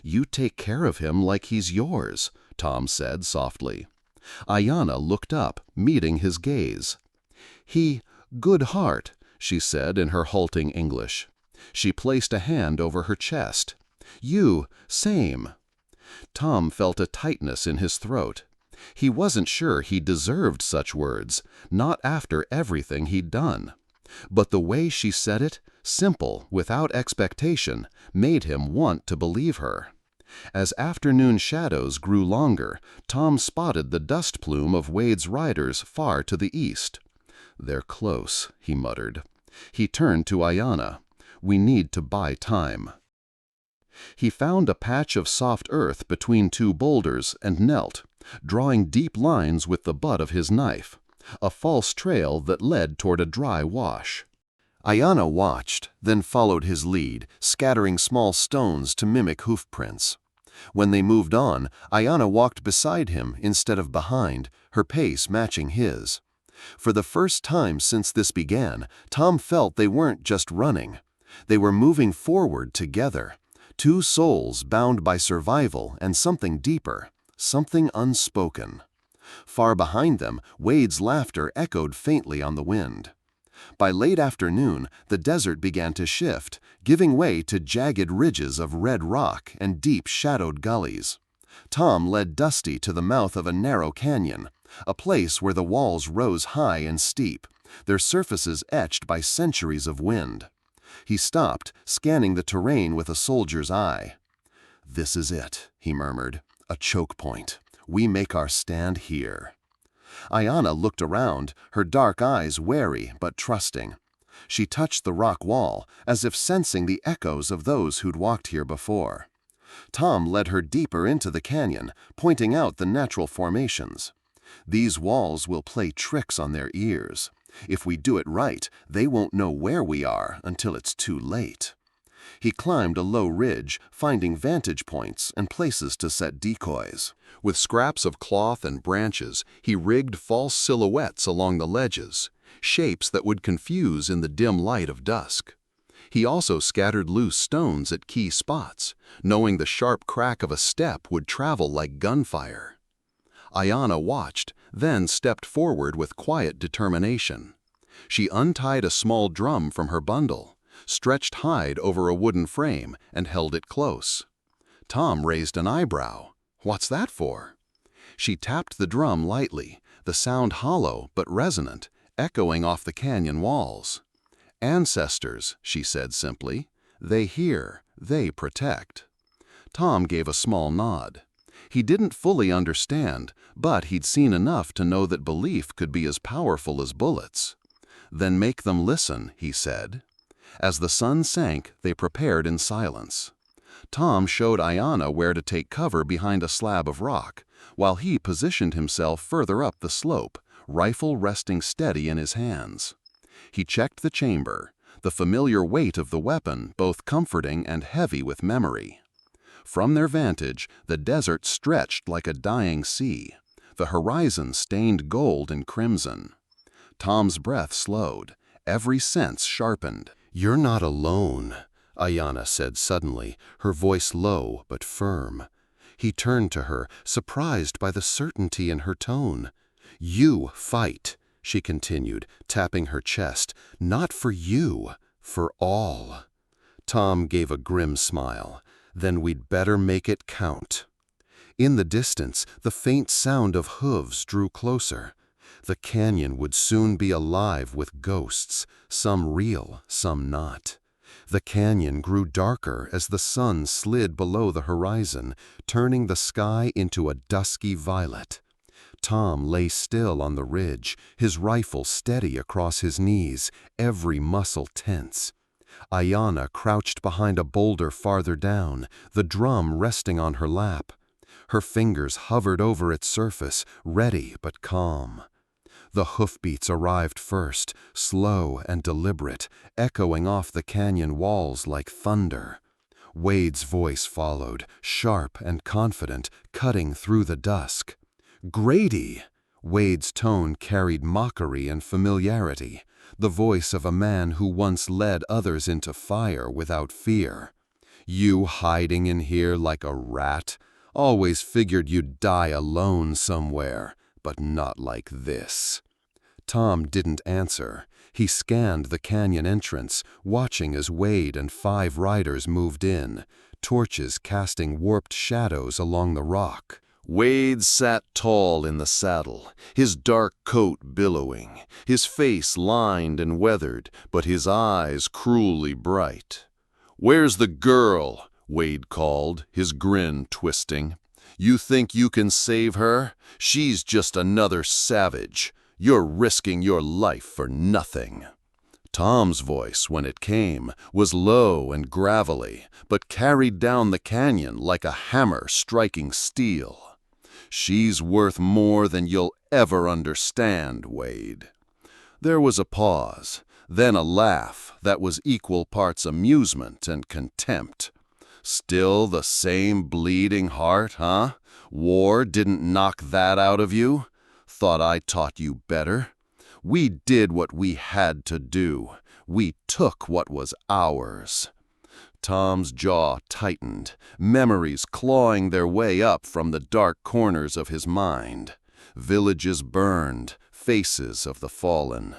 "You take care of him like he's yours," Tom said softly. Ayanna looked up, meeting his gaze. "Good heart," she said in her halting English. She placed a hand over her chest. "You, same." Tom felt a tightness in his throat. He wasn't sure he deserved such words, not after everything he'd done. But the way she said it, simple, without expectation, made him want to believe her. As afternoon shadows grew longer, Tom spotted the dust plume of Wade's riders far to the east. "They're close," he muttered. He turned to Ayanna. "We need to buy time." He found a patch of soft earth between two boulders and knelt, drawing deep lines with the butt of his knife, a false trail that led toward a dry wash. Ayanna watched, then followed his lead, scattering small stones to mimic hoof prints. When they moved on, Ayanna walked beside him instead of behind, her pace matching his. For the first time since this began, Tom felt they weren't just running. They were moving forward together, two souls bound by survival and something deeper, something unspoken. Far behind them, Wade's laughter echoed faintly on the wind. By late afternoon, the desert began to shift, giving way to jagged ridges of red rock and deep shadowed gullies. Tom led Dusty to the mouth of a narrow canyon, a place where the walls rose high and steep, their surfaces etched by centuries of wind. He stopped, scanning the terrain with a soldier's eye. "This is it," he murmured, "a choke point. We make our stand here." Ayanna looked around, her dark eyes wary but trusting. She touched the rock wall, as if sensing the echoes of those who'd walked here before. Tom led her deeper into the canyon, pointing out the natural formations. "These walls will play tricks on their ears. If we do it right, they won't know where we are until it's too late." He climbed a low ridge, finding vantage points and places to set decoys. With scraps of cloth and branches, he rigged false silhouettes along the ledges, shapes that would confuse in the dim light of dusk. He also scattered loose stones at key spots, knowing the sharp crack of a step would travel like gunfire. Ayanna watched, then stepped forward with quiet determination. She untied a small drum from her bundle, stretched hide over a wooden frame, and held it close. Tom raised an eyebrow. "What's that for?" She tapped the drum lightly, the sound hollow but resonant, echoing off the canyon walls. "Ancestors," she said simply. "They hear, they protect." Tom gave a small nod. He didn't fully understand, but he'd seen enough to know that belief could be as powerful as bullets. "Then make them listen," he said. As the sun sank, they prepared in silence. Tom showed Ayanna where to take cover behind a slab of rock, while he positioned himself further up the slope, rifle resting steady in his hands. He checked the chamber, the familiar weight of the weapon both comforting and heavy with memory. From their vantage, the desert stretched like a dying sea, the horizon stained gold and crimson. Tom's breath slowed, every sense sharpened. "You're not alone," Ayanna said suddenly, her voice low but firm. He turned to her, surprised by the certainty in her tone. "You fight," she continued, tapping her chest, "not for you, for all." Tom gave a grim smile. "Then we'd better make it count." In the distance, the faint sound of hooves drew closer. The canyon would soon be alive with ghosts, some real, some not. The canyon grew darker as the sun slid below the horizon, turning the sky into a dusky violet. Tom lay still on the ridge, his rifle steady across his knees, every muscle tense. Ayanna crouched behind a boulder farther down, the drum resting on her lap. Her fingers hovered over its surface, ready but calm. The hoofbeats arrived first, slow and deliberate, echoing off the canyon walls like thunder. Wade's voice followed, sharp and confident, cutting through the dusk. "Grady!" Wade's tone carried mockery and familiarity, the voice of a man who once led others into fire without fear. "You hiding in here like a rat? Always figured you'd die alone somewhere, but not like this." Tom didn't answer. He scanned the canyon entrance, watching as Wade and 5 riders moved in, torches casting warped shadows along the rock. Wade sat tall in the saddle, his dark coat billowing, his face lined and weathered, but his eyes cruelly bright. "Where's the girl?" Wade called, his grin twisting. "You think you can save her? She's just another savage. You're risking your life for nothing." Tom's voice, when it came, was low and gravelly, but carried down the canyon like a hammer striking steel. "She's worth more than you'll ever understand, Wade." There was a pause, then a laugh that was equal parts amusement and contempt. "Still the same bleeding heart, huh? War didn't knock that out of you? Thought I taught you better? We did what we had to do. We took what was ours." Tom's jaw tightened, memories clawing their way up from the dark corners of his mind. Villages burned, faces of the fallen.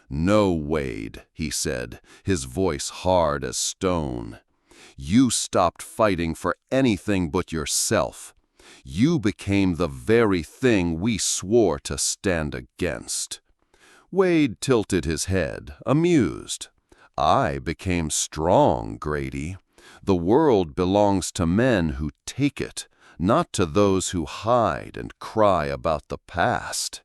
"No, Wade," he said, his voice hard as stone. "You stopped fighting for anything but yourself. You became the very thing we swore to stand against." Wade tilted his head, amused. "I became strong, Grady. The world belongs to men who take it, not to those who hide and cry about the past."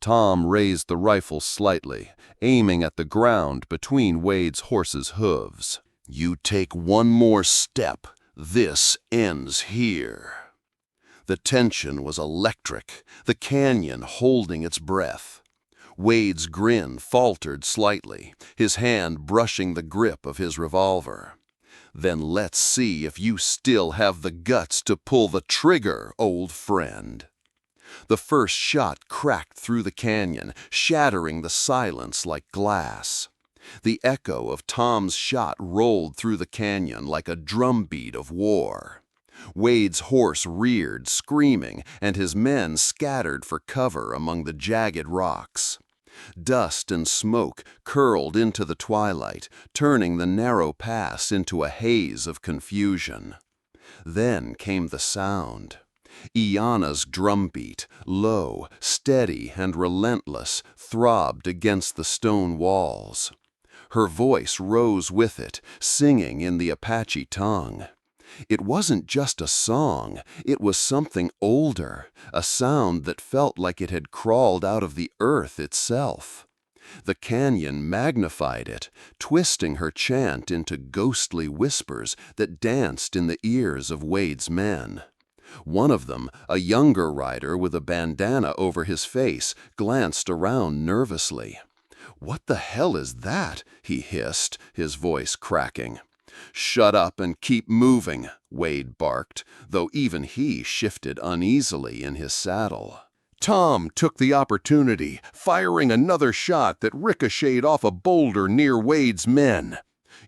Tom raised the rifle slightly, aiming at the ground between Wade's horse's hooves. "You take one more step, this ends here." The tension was electric, the canyon holding its breath. Wade's grin faltered slightly, his hand brushing the grip of his revolver. "Then let's see if you still have the guts to pull the trigger, old friend." The first shot cracked through the canyon, shattering the silence like glass. The echo of Tom's shot rolled through the canyon like a drumbeat of war. Wade's horse reared, screaming, and his men scattered for cover among the jagged rocks. Dust and smoke curled into the twilight, turning the narrow pass into a haze of confusion. Then came the sound. Iana's drumbeat, low, steady, and relentless, throbbed against the stone walls. Her voice rose with it, singing in the Apache tongue. It wasn't just a song, it was something older, a sound that felt like it had crawled out of the earth itself. The canyon magnified it, twisting her chant into ghostly whispers that danced in the ears of Wade's men. One of them, a younger rider with a bandana over his face, glanced around nervously. "What the hell is that?" he hissed, his voice cracking. "Shut up and keep moving," Wade barked, though even he shifted uneasily in his saddle. Tom took the opportunity, firing another shot that ricocheted off a boulder near Wade's men.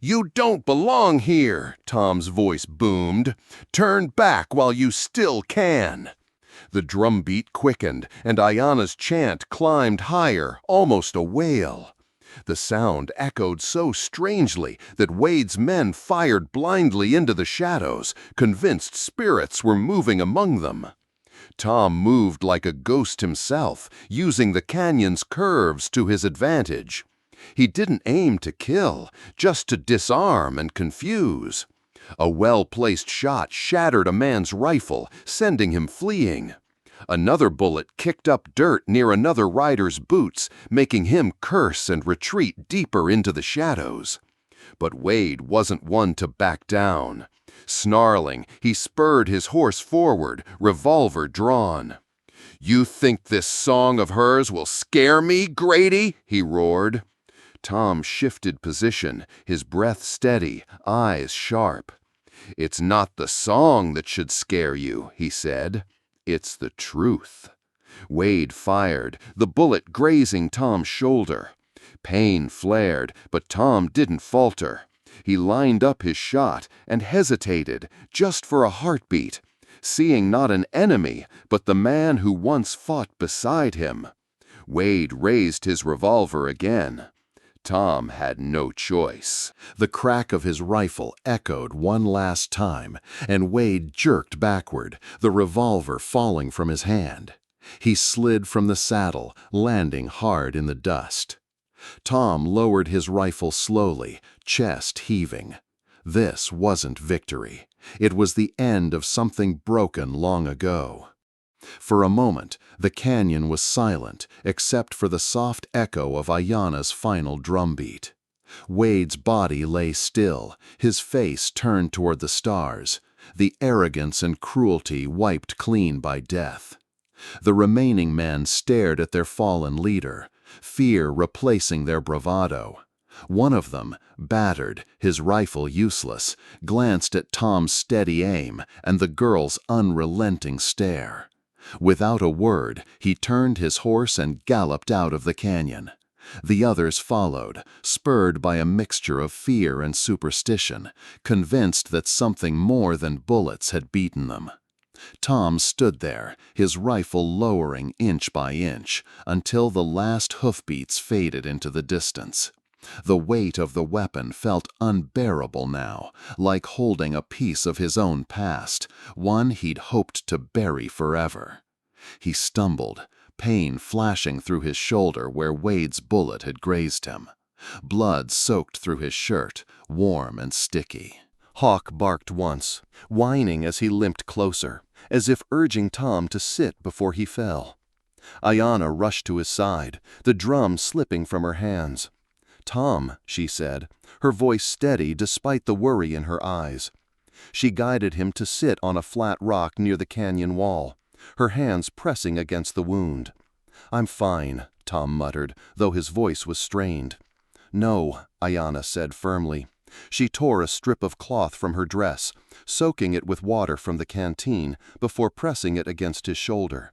"You don't belong here," Tom's voice boomed. "Turn back while you still can." The drumbeat quickened, and Iana's chant climbed higher, almost a wail. The sound echoed so strangely that Wade's men fired blindly into the shadows, convinced spirits were moving among them. Tom moved like a ghost himself, using the canyon's curves to his advantage. He didn't aim to kill, just to disarm and confuse. A well-placed shot shattered a man's rifle, sending him fleeing. Another bullet kicked up dirt near another rider's boots, making him curse and retreat deeper into the shadows. But Wade wasn't one to back down. Snarling, he spurred his horse forward, revolver drawn. "You think this song of hers will scare me, Grady?" he roared. Tom shifted position, his breath steady, eyes sharp. "It's not the song that should scare you," he said. "It's the truth." Wade fired, the bullet grazing Tom's shoulder. Pain flared, but Tom didn't falter. He lined up his shot and hesitated, just for a heartbeat, seeing not an enemy, but the man who once fought beside him. Wade raised his revolver again. Tom had no choice. The crack of his rifle echoed one last time, and Wade jerked backward, the revolver falling from his hand. He slid from the saddle, landing hard in the dust. Tom lowered his rifle slowly, chest heaving. This wasn't victory. It was the end of something broken long ago. For a moment, the canyon was silent, except for the soft echo of Ayanna's final drumbeat. Wade's body lay still, his face turned toward the stars, the arrogance and cruelty wiped clean by death. The remaining men stared at their fallen leader, fear replacing their bravado. One of them, battered, his rifle useless, glanced at Tom's steady aim and the girl's unrelenting stare. Without a word, he turned his horse and galloped out of the canyon. The others followed, spurred by a mixture of fear and superstition, convinced that something more than bullets had beaten them. Tom stood there, his rifle lowering inch by inch, until the last hoofbeats faded into the distance. The weight of the weapon felt unbearable now, like holding a piece of his own past, one he'd hoped to bury forever. He stumbled, pain flashing through his shoulder where Wade's bullet had grazed him. Blood soaked through his shirt, warm and sticky. Hawk barked once, whining as he limped closer, as if urging Tom to sit before he fell. Ayanna rushed to his side, the drum slipping from her hands. "Tom," she said, her voice steady despite the worry in her eyes. She guided him to sit on a flat rock near the canyon wall, her hands pressing against the wound. "I'm fine," Tom muttered, though his voice was strained. "No," Ayanna said firmly. She tore a strip of cloth from her dress, soaking it with water from the canteen before pressing it against his shoulder.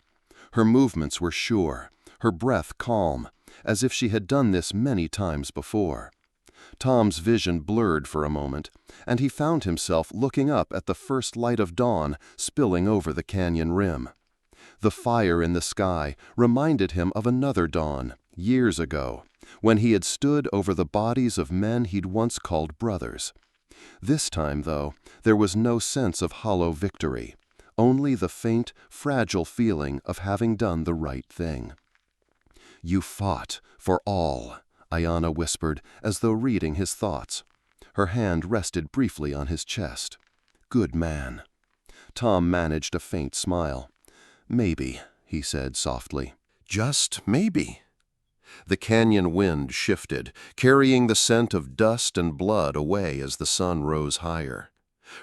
Her movements were sure, her breath calm, as if she had done this many times before. Tom's vision blurred for a moment, and he found himself looking up at the first light of dawn spilling over the canyon rim. The fire in the sky reminded him of another dawn, years ago, when he had stood over the bodies of men he'd once called brothers. This time, though, there was no sense of hollow victory, only the faint, fragile feeling of having done the right thing. "You fought for all," Ayanna whispered, as though reading his thoughts. Her hand rested briefly on his chest. "Good man." Tom managed a faint smile. "Maybe," he said softly. "Just maybe." The canyon wind shifted, carrying the scent of dust and blood away as the sun rose higher.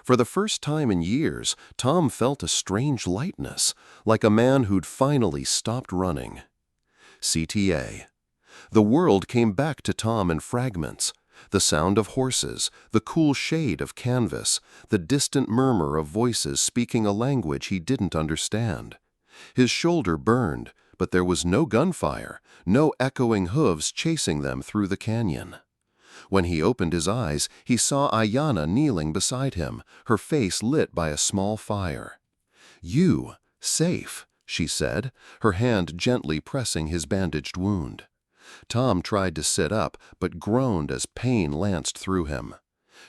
For the first time in years, Tom felt a strange lightness, like a man who'd finally stopped running. CTA. The world came back to Tom in fragments. The sound of horses, the cool shade of canvas, the distant murmur of voices speaking a language he didn't understand. His shoulder burned, but there was no gunfire, no echoing hooves chasing them through the canyon. When he opened his eyes, he saw Ayanna kneeling beside him, her face lit by a small fire. "You, safe," she said, her hand gently pressing his bandaged wound. Tom tried to sit up, but groaned as pain lanced through him.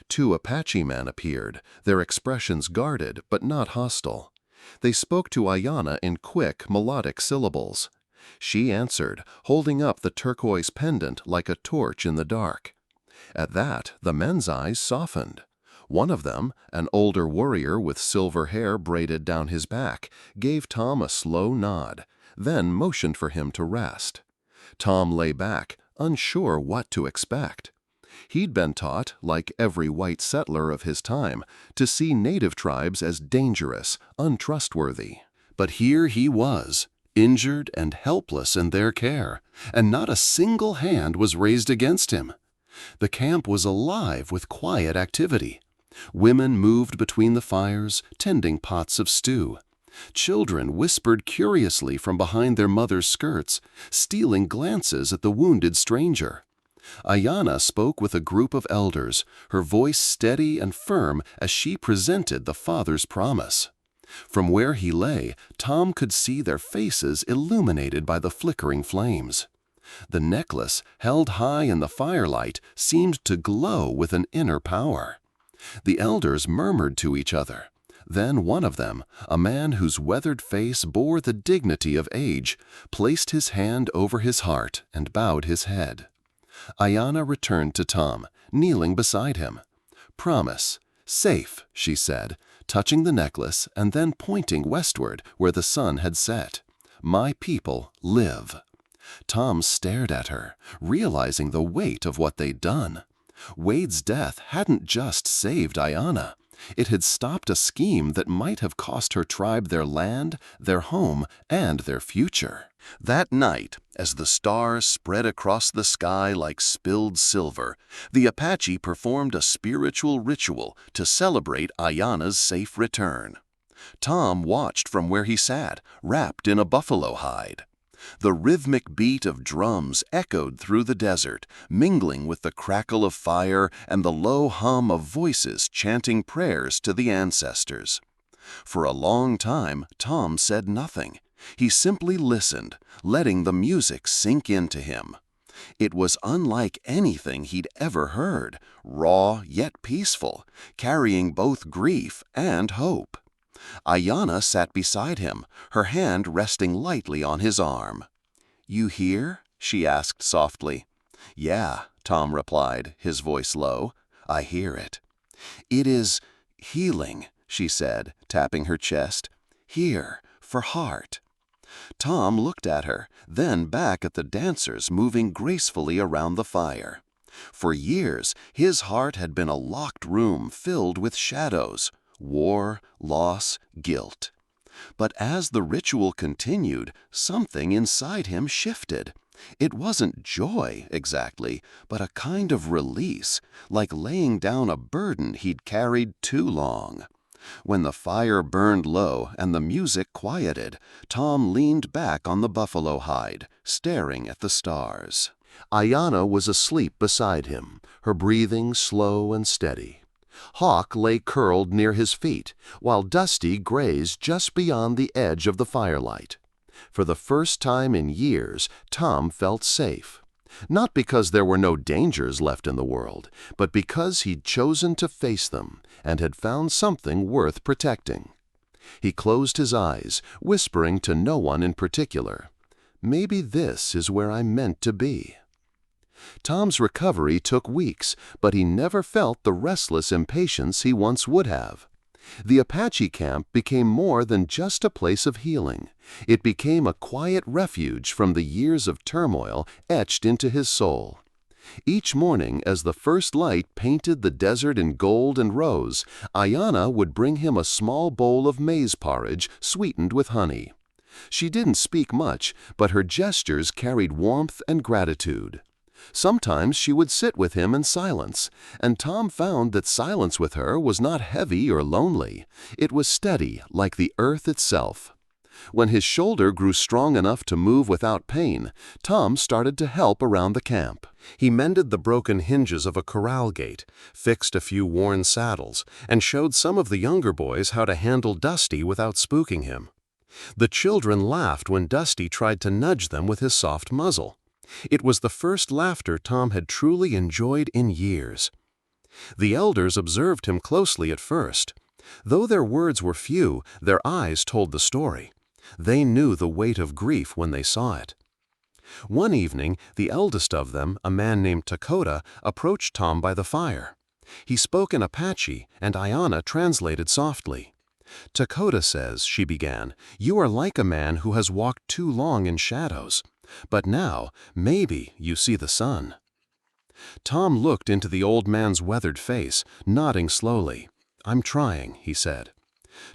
2 Apache men appeared, their expressions guarded but not hostile. They spoke to Ayanna in quick, melodic syllables. She answered, holding up the turquoise pendant like a torch in the dark. At that, the men's eyes softened. One of them, an older warrior with silver hair braided down his back, gave Tom a slow nod, then motioned for him to rest. Tom lay back, unsure what to expect. He'd been taught, like every white settler of his time, to see native tribes as dangerous, untrustworthy. But here he was, injured and helpless in their care, and not a single hand was raised against him. The camp was alive with quiet activity. Women moved between the fires, tending pots of stew. Children whispered curiously from behind their mothers' skirts, stealing glances at the wounded stranger. Ayanna spoke with a group of elders, her voice steady and firm as she presented the father's promise. From where he lay, Tom could see their faces illuminated by the flickering flames. The necklace, held high in the firelight, seemed to glow with an inner power. The elders murmured to each other. Then one of them, a man whose weathered face bore the dignity of age, placed his hand over his heart and bowed his head. Ayanna returned to Tom, kneeling beside him. "Promise. Safe," she said, touching the necklace and then pointing westward where the sun had set. "My people live." Tom stared at her, realizing the weight of what they'd done. Wade's death hadn't just saved Ayanna. It had stopped a scheme that might have cost her tribe their land, their home, and their future. That night, as the stars spread across the sky like spilled silver, the Apache performed a spiritual ritual to celebrate Ayanna's safe return. Tom watched from where he sat, wrapped in a buffalo hide. The rhythmic beat of drums echoed through the desert, mingling with the crackle of fire and the low hum of voices chanting prayers to the ancestors. For a long time, Tom said nothing. He simply listened, letting the music sink into him. It was unlike anything he'd ever heard, raw yet peaceful, carrying both grief and hope. Ayanna sat beside him, her hand resting lightly on his arm. "You hear?" she asked softly. "Yeah," Tom replied, his voice low. "I hear it." "It is healing," she said, tapping her chest. "Here, for heart." Tom looked at her, then back at the dancers moving gracefully around the fire. For years, his heart had been a locked room filled with shadows. War, loss, guilt. But as the ritual continued, something inside him shifted. It wasn't joy, exactly, but a kind of release, like laying down a burden he'd carried too long. When the fire burned low and the music quieted, Tom leaned back on the buffalo hide, staring at the stars. Ayanna was asleep beside him, her breathing slow and steady. Hawk lay curled near his feet, while Dusty grazed just beyond the edge of the firelight. For the first time in years, Tom felt safe. Not because there were no dangers left in the world, but because he'd chosen to face them and had found something worth protecting. He closed his eyes, whispering to no one in particular, "Maybe this is where I'm meant to be." Tom's recovery took weeks, but he never felt the restless impatience he once would have. The Apache camp became more than just a place of healing. It became a quiet refuge from the years of turmoil etched into his soul. Each morning, as the first light painted the desert in gold and rose, Ayanna would bring him a small bowl of maize porridge sweetened with honey. She didn't speak much, but her gestures carried warmth and gratitude. Sometimes she would sit with him in silence, and Tom found that silence with her was not heavy or lonely. It was steady, like the earth itself. When his shoulder grew strong enough to move without pain, Tom started to help around the camp. He mended the broken hinges of a corral gate, fixed a few worn saddles, and showed some of the younger boys how to handle Dusty without spooking him. The children laughed when Dusty tried to nudge them with his soft muzzle. It was the first laughter Tom had truly enjoyed in years. The elders observed him closely at first. Though their words were few, their eyes told the story. They knew the weight of grief when they saw it. One evening, the eldest of them, a man named Dakota, approached Tom by the fire. He spoke in Apache, and Ayanna translated softly. "Dakota says," she began, "you are like a man who has walked too long in shadows. But now, maybe you see the sun." Tom looked into the old man's weathered face, nodding slowly. "I'm trying," he said.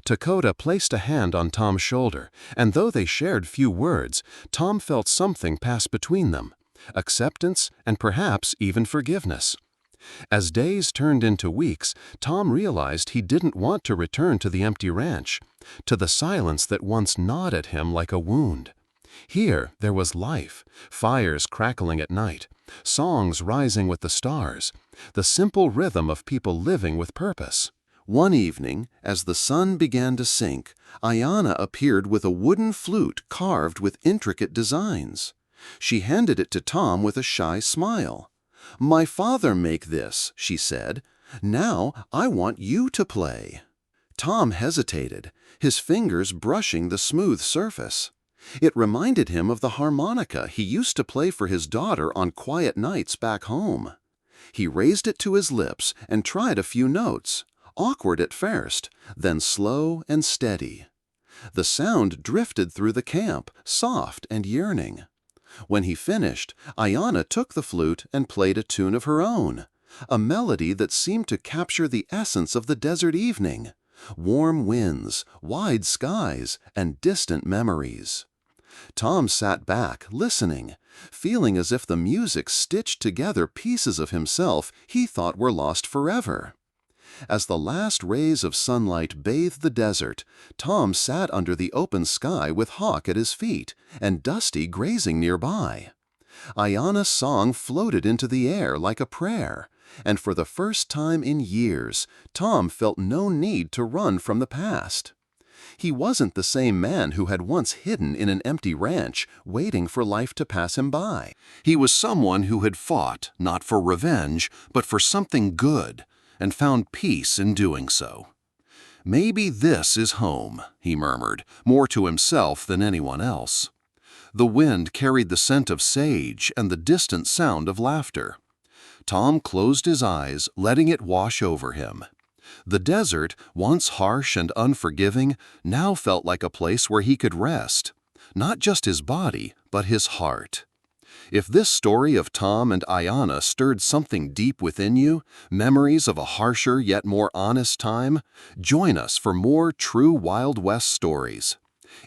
Dakota placed a hand on Tom's shoulder, and though they shared few words, Tom felt something pass between them, acceptance and perhaps even forgiveness. As days turned into weeks, Tom realized he didn't want to return to the empty ranch, to the silence that once gnawed at him like a wound. Here there was life, fires crackling at night, songs rising with the stars, the simple rhythm of people living with purpose. One evening, as the sun began to sink, Ayanna appeared with a wooden flute carved with intricate designs. She handed it to Tom with a shy smile. "My father make this," she said. "Now I want you to play." Tom hesitated, his fingers brushing the smooth surface. It reminded him of the harmonica he used to play for his daughter on quiet nights back home. He raised it to his lips and tried a few notes, awkward at first, then slow and steady. The sound drifted through the camp, soft and yearning. When he finished, Ayanna took the flute and played a tune of her own, a melody that seemed to capture the essence of the desert evening: warm winds, wide skies, and distant memories. Tom sat back, listening, feeling as if the music stitched together pieces of himself he thought were lost forever. As the last rays of sunlight bathed the desert, Tom sat under the open sky with Hawk at his feet and Dusty grazing nearby. Ayanna's song floated into the air like a prayer, and for the first time in years, Tom felt no need to run from the past. He wasn't the same man who had once hidden in an empty ranch, waiting for life to pass him by. He was someone who had fought, not for revenge, but for something good, and found peace in doing so. "Maybe this is home," he murmured, more to himself than anyone else. The wind carried the scent of sage and the distant sound of laughter. Tom closed his eyes, letting it wash over him. The desert, once harsh and unforgiving, now felt like a place where he could rest. Not just his body, but his heart. If this story of Tom and Ayanna stirred something deep within you, memories of a harsher yet more honest time, join us for more true Wild West stories.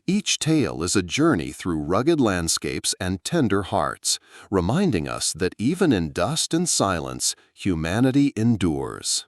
Each tale is a journey through rugged landscapes and tender hearts, reminding us that even in dust and silence, humanity endures.